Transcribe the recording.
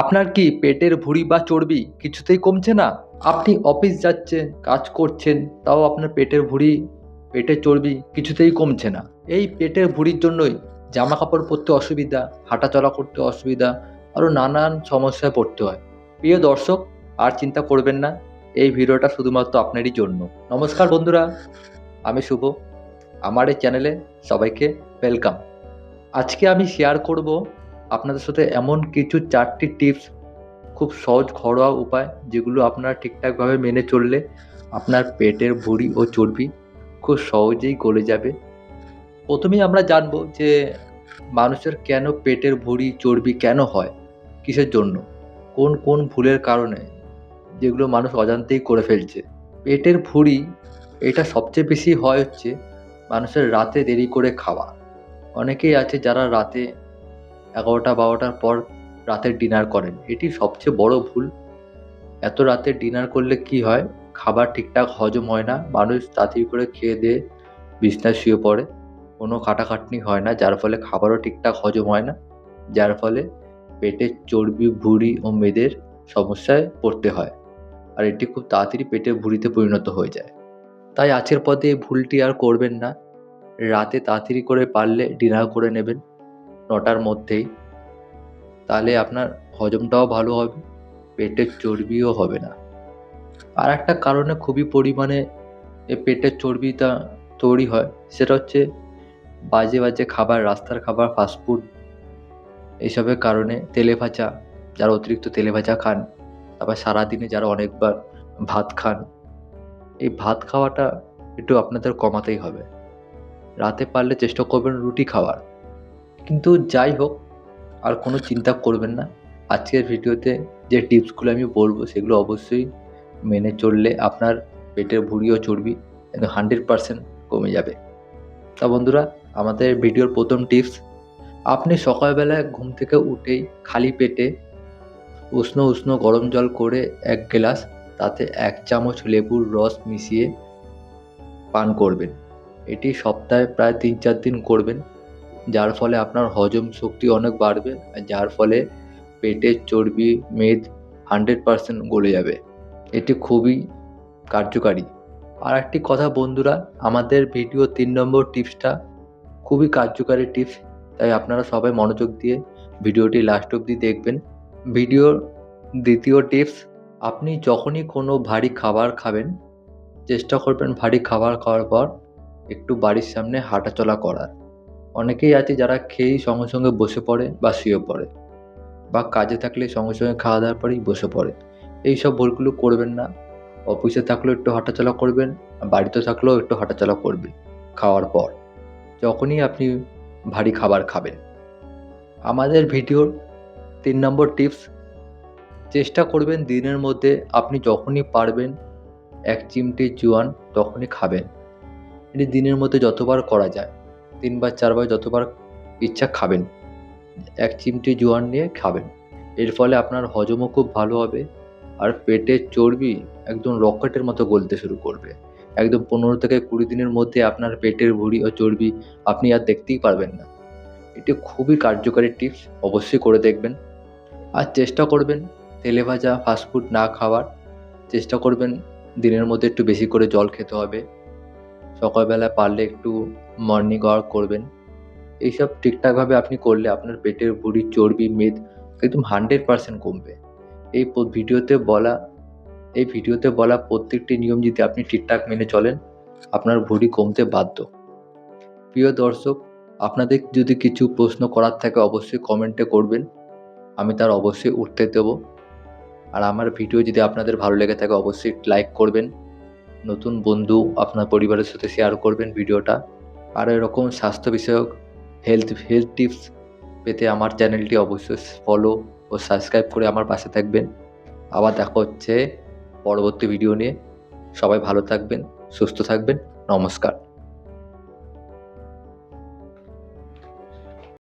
আপনার কি পেটের ভুঁড়ি বা চর্বি কিছুতেই কমছে না? আপনি অফিস যাচ্ছেন, কাজ করছেন, তাও আপনার পেটের ভুঁড়ি, পেটের চর্বি কিছুতেই কমছে না। এই পেটের ভুঁড়ির জন্যই জামা কাপড় পরতে অসুবিধা, হাঁটাচলা করতে অসুবিধা, আরও নানান সমস্যায় পড়তে হয়। প্রিয় দর্শক, আর চিন্তা করবেন না, এই ভিডিওটা শুধুমাত্র আপনারই জন্য। নমস্কার বন্ধুরা, আমি শুভ। আমার এই চ্যানেলে সবাইকে ওয়েলকাম। আজকে আমি শেয়ার করব আপনাদের সাথে এমন কিছু 4টি টিপস, খুব সহজ ঘরোয়া উপায়, যেগুলো আপনারা ঠিকঠাকভাবে মেনে চললে আপনার পেটের ভুঁড়ি ও চর্বি খুব সহজেই গলে যাবে। প্রথমেই আমরা জানবো যে মানুষের কেন পেটের ভুঁড়ি চর্বি কেন হয়, কিসের জন্য, কোন কোন ভুলের কারণে, যেগুলো মানুষ অজান্তেই করে ফেলছে। পেটের ভুঁড়ি এটা সবচেয়ে বেশি হয় হচ্ছে মানুষের রাতে দেরি করে খাওয়া। অনেকেই আছে যারা রাতে 11টা-12টার পর রাতের ডিনার করেন। এটি সবচেয়ে বড় ভুল। এত রাতে ডিনার করলে কি হয়, খাবার ঠিকঠাক হজম হয় না, মানুষ তাড়াতাড়ি করে খেয়ে দিয়ে বিছানায় শুয়ে পড়ে, কোনো খাটাখাটনি হয় না, যার ফলে খাবারও ঠিকঠাক হজম হয় না, যার ফলে পেটের চর্বি, ভুঁড়ি ও মেদের সমস্যায় পড়তে হয়। আর এটি খুব তাড়াতাড়ি পেটের ভুঁড়িতে পরিণত হয়ে যায়। তাই আজকের পর দিয়ে এই ভুলটি আর করবেন না। রাতে তাড়াতাড়ি করে পারলে ডিনার করে নেবেন 9টার মধ্যেই, তাহলে আপনার হজমটাও ভালো হবে, পেটের চর্বিও হবে না। আর একটা কারণে খুবই পরিমাণে এ পেটের চর্বিটা তৈরি হয়, সেটা হচ্ছে বাজে বাজে খাবার, রাস্তার খাবার, ফাস্টফুড, এইসবের কারণে। তেলে ভাজা, যারা অতিরিক্ত তেলে ভাজা খান, তারপর সারাদিনে যারা অনেকবার ভাত খান, এই ভাত খাওয়াটা একটু আপনাদের কমাতেই হবে। রাতে পারলে চেষ্টা করবেন রুটি খাওয়ার। কিন্তু যাই হোক, আর কোনো চিন্তা করবেন না। আজকের ভিডিওতে যে টিপসগুলো আমি বলবো সেগুলো অবশ্যই মেনে চললে আপনার পেটের ভুঁড়ি ও চর্বি একদম 100% কমে যাবে। তা বন্ধুরা, আমাদের ভিডিওর প্রথম টিপস, আপনি সকালবেলায় ঘুম থেকে উঠেই খালি পেটে উষ্ণ উষ্ণ গরম জল করে 1 গ্লাস, তাতে 1 চামচ লেবুর রস মিশিয়ে পান করবেন। এটি সপ্তাহে প্রায় 3-4 দিন করবেন, যার ফলে আপনার হজম শক্তি অনেক বাড়বে, আর যার ফলে পেটের চর্বি, মেদ 100% গলে যাবে। এটি খুবই কার্যকারী। আর একটি কথা বন্ধুরা, আমাদের ভিডিও 3 নম্বর টিপসটা খুবই কার্যকারী টিপস, তাই আপনারা সবাই মনোযোগ দিয়ে ভিডিওটি লাস্ট অবধি দেখবেন। ভিডিওর দ্বিতীয় টিপস, আপনি যখনই কোনো ভারী খাবার খাবেন, চেষ্টা করবেন ভারী খাবার খাওয়ার পর একটু বাড়ির সামনে হাঁটাচলা করার। অনেকেই আছে যারা খেয়েই সঙ্গে সঙ্গে বসে পড়ে বা শুয়ে পড়ে, বা কাজে থাকলে সঙ্গে সঙ্গে খাওয়া দাওয়ার পরেই বসে পড়ে। এই সব ভুলগুলো করবেন না। অফিসে থাকলেও একটু হাঁটাচলা করবেন, বাড়িতে থাকলেও একটু হাঁটাচলা করবেন খাওয়ার পর, যখনই আপনি ভারী খাবার খাবেন। আমাদের ভিডিওর 3 নম্বর টিপস, চেষ্টা করবেন দিনের মধ্যে আপনি যখনই পারবেন 1 চিমটি জোয়ান তখনই খাবেন। এটি দিনের মধ্যে যতবার করা যায়, 3 বার 4 বার যতবার ইচ্ছা খাবেন, 1 চিমটি জোয়ান নিয়ে খাবেন। এর ফলে আপনার হজমও খুব ভালো হবে, আর পেটের চর্বি একদম রকেটের মতো গলতে শুরু করবে। একদম 15 থেকে 20 দিনের মধ্যে আপনার পেটের ভুঁড়ি ও চর্বি আপনি আর দেখতেই পারবেন না। এটি খুবই কার্যকারী টিপস, অবশ্যই করে দেখবেন। আর চেষ্টা করবেন তেলে ভাজা ফাস্টফুড না খাওয়ার। চেষ্টা করবেন দিনের মধ্যে একটু বেশি করে জল খেতে হবে। সকালবেলায় পারলে একটু মর্নিং ওয়াক করবেন। এইসব ঠিকঠাকভাবে আপনি করলে আপনার পেটের ভুঁড়ি, চর্বি, মেদ একদম 100% কমবে। এই ভিডিওতে বলা প্রত্যেকটি নিয়ম যদি আপনি ঠিকঠাক মেনে চলেন, আপনার ভুঁড়ি কমতে বাধ্য। প্রিয় দর্শক, আপনাদের যদি কিছু প্রশ্ন করার থাকে অবশ্যই কমেন্টে করবেন, আমি তার অবশ্যই উত্তর দেব। আর আমার ভিডিও যদি আপনাদের ভালো লেগে থাকে অবশ্যই লাইক করবেন, নতুন বন্ধু আপনার পরিবারের সাথে শেয়ার করবেন ভিডিওটা। আর এরকম স্বাস্থ্য বিষয়ক হেলথ টিপস পেতে আমার চ্যানেলটি অবশ্যই ফলো ও সাবস্ক্রাইব করে আমার পাশে থাকবেন। আবার দেখা হচ্ছে পরবর্তী ভিডিও নিয়ে। সবাই ভালো থাকবেন, সুস্থ থাকবেন। নমস্কার।